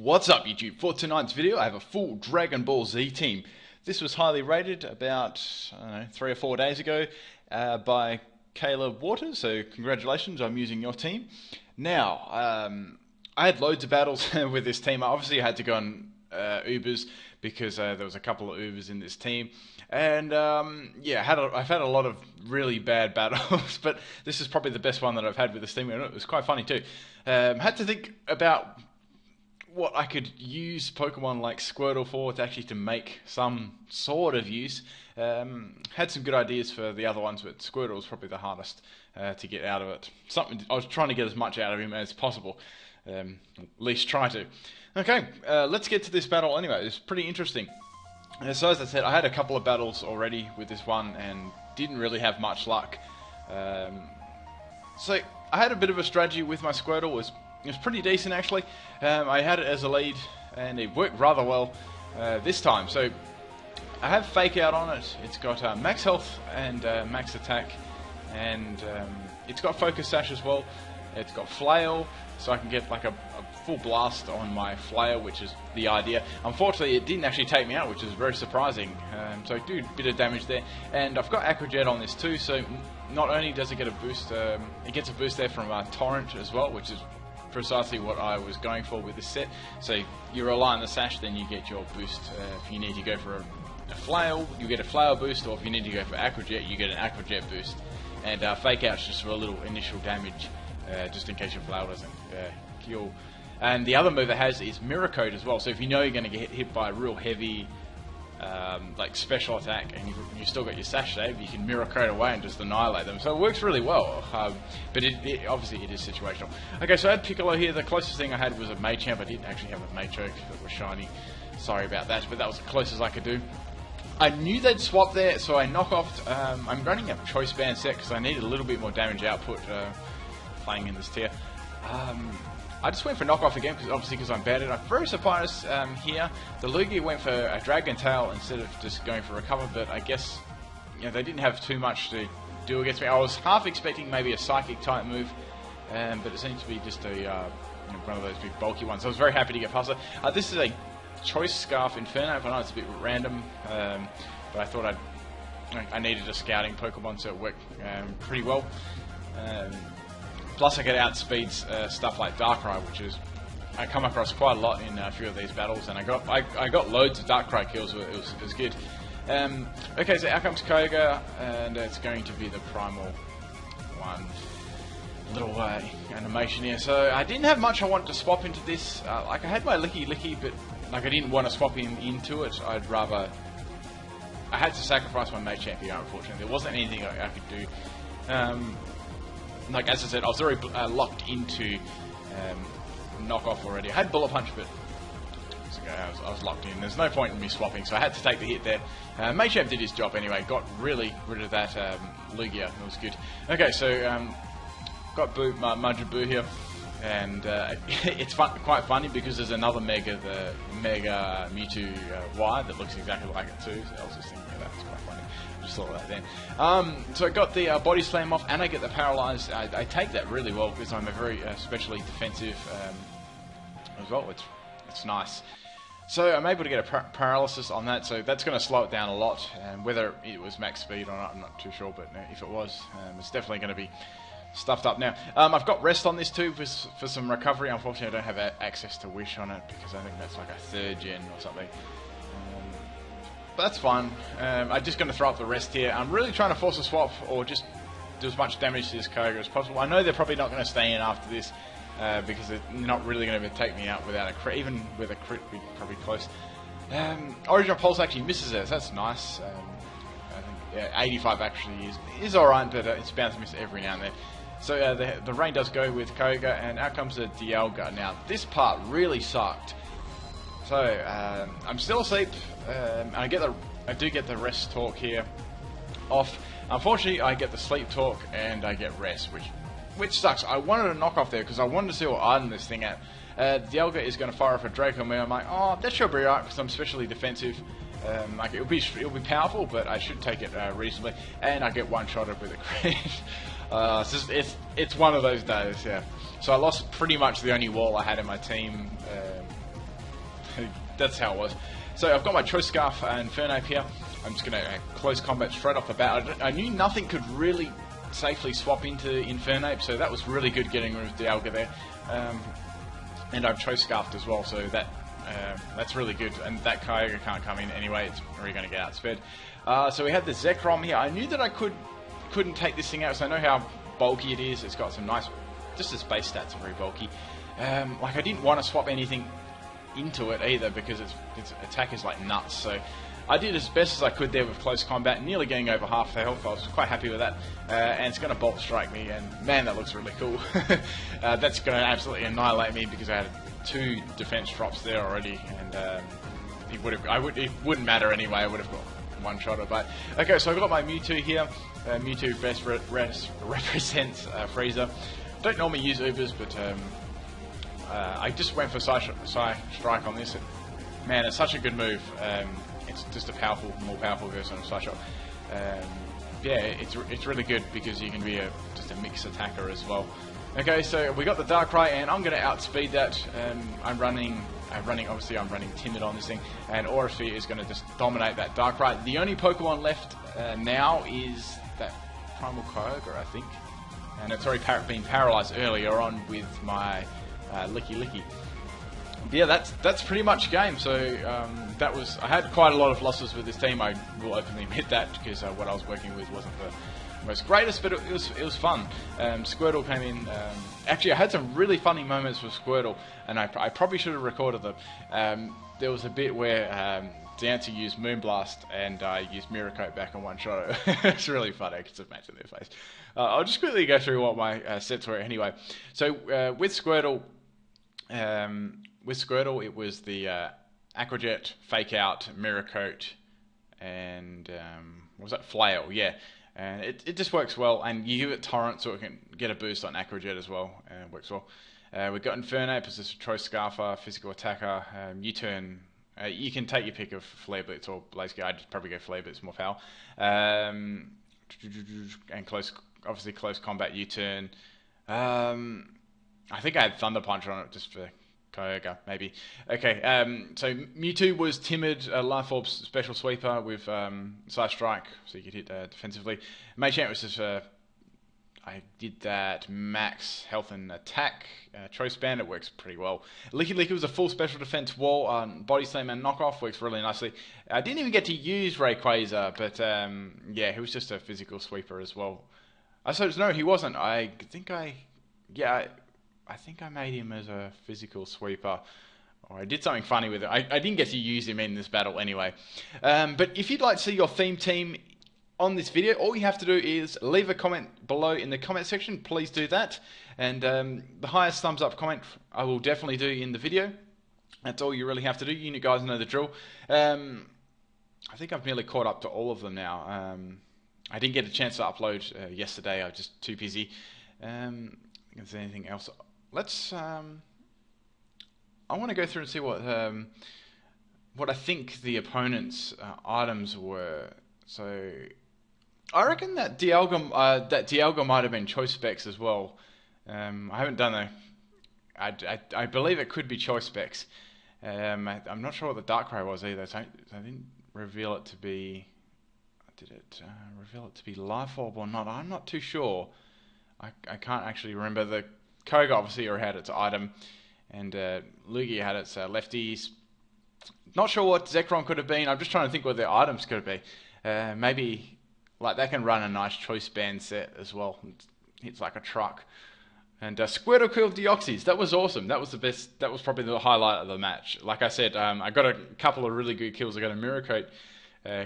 What's up YouTube? For tonight's video I have a full Dragon Ball Z team. This was highly rated about, I don't know, 3 or 4 days ago by Caleb Waters, so congratulations, I'm using your team. Now, I had loads of battles with this team. Obviously I had to go on Ubers because there was a couple of Ubers in this team. And yeah, I've had a lot of really bad battles, but this is probably the best one that I've had with this team, and it was quite funny too. Had to think about what I could use Pokemon like Squirtle for to make some sort of use. Had some good ideas for the other ones, but Squirtle was probably the hardest to get out of it. I was trying to get as much out of him as possible. At least try to. Okay, let's get to this battle anyway. It's pretty interesting. So as I said, I had a couple of battles already with this one and didn't really have much luck. So I had a bit of a strategy with my Squirtle. It was pretty decent actually. I had it as a lead and it worked rather well this time. So I have Fake Out on it. It's got max health and max attack, and it's got Focus Sash as well. It's got Flail, so I can get like a full blast on my Flail, which is the idea. Unfortunately, it didn't actually take me out, which is very surprising. So I do a bit of damage there. And I've got Aqua Jet on this too, so not only does it get a boost, it gets a boost there from Torrent as well, which is precisely what I was going for with this set. So you rely on the Sash, then you get your boost. If you need to go for a Flail, you get a Flail boost, or if you need to go for Aqua Jet, you get an Aqua Jet boost. And Fake Out's just for a little initial damage, just in case your Flail doesn't kill. And the other move it has is Mirror Coat as well. So if you know you're going to get hit by a real heavy like special attack, and you still got your Sash save, you can Mirror Coat away and just annihilate them. So it works really well, but obviously it is situational. Okay, so I had Piccolo here. The closest thing I had was a Machamp. I didn't actually have a Machoke that was shiny. Sorry about that, but that was the closest I could do. I knew they'd swap there, so I knock off. I'm running a Choice Band set because I needed a little bit more damage output playing in this tier. I just went for knockoff again, because I'm bad at it. I'm very surprised here. The Lugia went for a Dragon Tail instead of just going for Recover, but I guess they didn't have too much to do against me. I was half expecting maybe a Psychic type move, but it seemed to be just one of those big bulky ones. I was very happy to get past it. This is a Choice Scarf Infernape. I know it's a bit random, but I thought I needed a scouting Pokemon, so it worked pretty well. Plus I get outspeed stuff like Darkrai, which is I come across quite a lot in a few of these battles, and I got loads of Darkrai kills. It was good. Okay, so out comes Koga, and it's going to be the primal one. Little animation here. So I didn't have much I wanted to swap into this. Like I had my Licky, but like I didn't want to swap him into it. I had to sacrifice my Machamp here, unfortunately. There wasn't anything I could do. Like as I said, I was already locked into knockoff already. I had Bullet Punch, but I was locked in. There's no point in me swapping, so I had to take the hit there. Machamp did his job anyway. Got really rid of that Lugia. It was good. Okay, so got Majin Buu here, and it's quite funny because there's another Mega Mewtwo Y that looks exactly like it too. So I was just thinking that's quite funny. Just thought of that then. So I got the Body Slam off, and I get the Paralyzed. I take that really well because I'm a very especially defensive as well. It's nice. So I'm able to get a Paralysis on that, so that's going to slow it down a lot. And whether it was max speed or not, I'm not too sure, but if it was, it's definitely going to be stuffed up now. I've got Rest on this too for some recovery. Unfortunately, I don't have access to Wish on it because I think that's like a 3rd gen or something. But that's fine. I'm just going to throw up the Rest here. I'm really trying to force a swap or just do as much damage to this Koga as possible. I know they're probably not going to stay in after this because they're not really going to take me out without a crit. Even with a crit, we'd probably close. Original Pulse actually misses it. So that's nice. I think yeah, 85 actually is alright, but it's bound to miss every now and then. So the rain does go with Koga, and out comes a Dialga. Now this part really sucked. So I'm still asleep. I do get the Rest talk here off. Unfortunately, I get the Sleep talk and I get Rest, which sucks. I wanted to knock off there because I wanted to see what item this thing at. Dialga is going to fire off a Draco on me. I'm like, oh, that should be right because I'm specially defensive. Like it'll be powerful, but I should take it reasonably. And I get one-shotted with a crit. It's one of those days, yeah. So I lost pretty much the only wall I had in my team. That's how it was. So I've got my Choice Scarf and Infernape here. I'm just going to close combat straight off the bat. I knew nothing could really safely swap into Infernape, so that was really good getting rid of Dialga there. And I've Choice Scarfed as well, so that's really good. And that Kyogre can't come in anyway, it's already going to get outsped. So we had the Zekrom here. I knew that I couldn't take this thing out, so I know how bulky it is. It's got some nice, just its base stats are very bulky. Like I didn't want to swap anything into it either because its attack is like nuts. So I did as best as I could there with close combat, nearly getting over half the health. I was quite happy with that. And it's going to Bolt Strike me, and man, that looks really cool. That's going to absolutely annihilate me because I had 2 defense drops there already, and it wouldn't matter anyway. I would have got one shot at it. Okay, so I've got my Mewtwo here. Mewtwo best represents Frieza. Don't normally use Ubers, but I just went for Psy Strike on this. Man, it's such a good move. It's just a more powerful version of Psy Shock. Yeah, it's really good because you can be just a mixed attacker as well. Okay, so we got the Darkrai, and I'm going to outspeed that. I'm running Timid on this thing, and Aura Sphere is going to just dominate that Darkrai. The only Pokemon left now is that Primal Kyogre, I think, and it's already been paralyzed earlier on with my Licky. Yeah, that's pretty much game. So I had quite a lot of losses with this team. I will openly admit that because what I was working with wasn't the most greatest, but it was fun. Squirtle came in. Actually, I had some really funny moments with Squirtle, and I probably should have recorded them. There was a bit where Dancer used Moonblast, and I used Mirror Coat back on one shot. It's really funny. I can just imagine their face. I'll just quickly go through what my sets were anyway. So with Squirtle, it was the Aquajet, Fake Out, Mirror Coat, and what was that? Flail, yeah. And it just works well, and you give it Torrent so it can get a boost on Aquajet as well, and it works well. We've got Infernape as a Choice Scarfer, physical attacker. U-turn, you can take your pick of Flare Blitz or Blaze Guard. I'd probably go Flare Blitz, more foul. And obviously close combat U-turn. I think I had Thunder Punch on it just for Kyogre, maybe. Okay, so Mewtwo was Timid, Life Orb Special Sweeper with Psy Strike, so you could hit defensively. Machamp was just, I did that Max Health and Attack. Choice Band, it works pretty well. Licky was a full special defense wall on Body Slam and Knockoff, works really nicely. I didn't even get to use Rayquaza, but yeah, he was just a physical sweeper as well. I suppose, no, he wasn't. I think I made him as a physical sweeper, or I did something funny with it. I didn't get to use him in this battle anyway. But if you'd like to see your theme team on this video, all you have to do is leave a comment below in the comment section. Please do that. And the highest thumbs up comment I will definitely do in the video. That's all you really have to do. You guys know the drill. I think I've nearly caught up to all of them now. I didn't get a chance to upload yesterday. I was just too busy. Is there anything else? Let's. I want to go through and see what I think the opponent's items were. So I reckon that Dialga might have been choice specs as well. I haven't done I believe it could be choice specs. I'm not sure what the Darkrai was either. So I didn't reveal it to be. Did it reveal it to be Life Orb or not? I'm not too sure. I can't actually remember. The Koga obviously already had its item, and Lugia had its lefties. Not sure what Zekrom could have been. I'm just trying to think what their items could be. Maybe like they can run a nice choice band set as well. It hits like a truck. And Squirtle killed Deoxys. That was awesome. That was the best. That was probably the highlight of the match. Like I said, I got a couple of really good kills. I got a Mirror Coat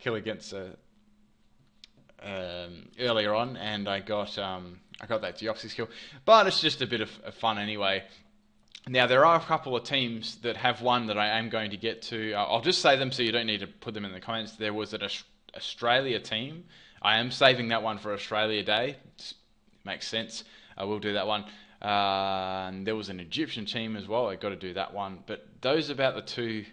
kill against earlier on, and I got that Deoxys kill. But it's just a bit of fun anyway. Now there are a couple of teams that have one that I am going to get to. I'll just say them so you don't need to put them in the comments. There was an Australia team. I am saving that one for Australia Day. It makes sense. I will do that one. And there was an Egyptian team as well. I've got to do that one. But those are about the two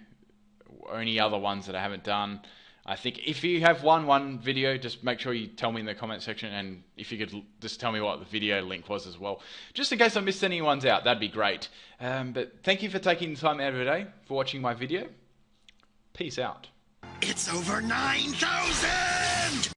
only other ones that I haven't done. I think if you have won one video, just make sure you tell me in the comment section, and if you could just tell me what the video link was as well, just in case I missed any ones out, that'd be great. But thank you for taking the time out of your day for watching my video. Peace out. It's over 9,000!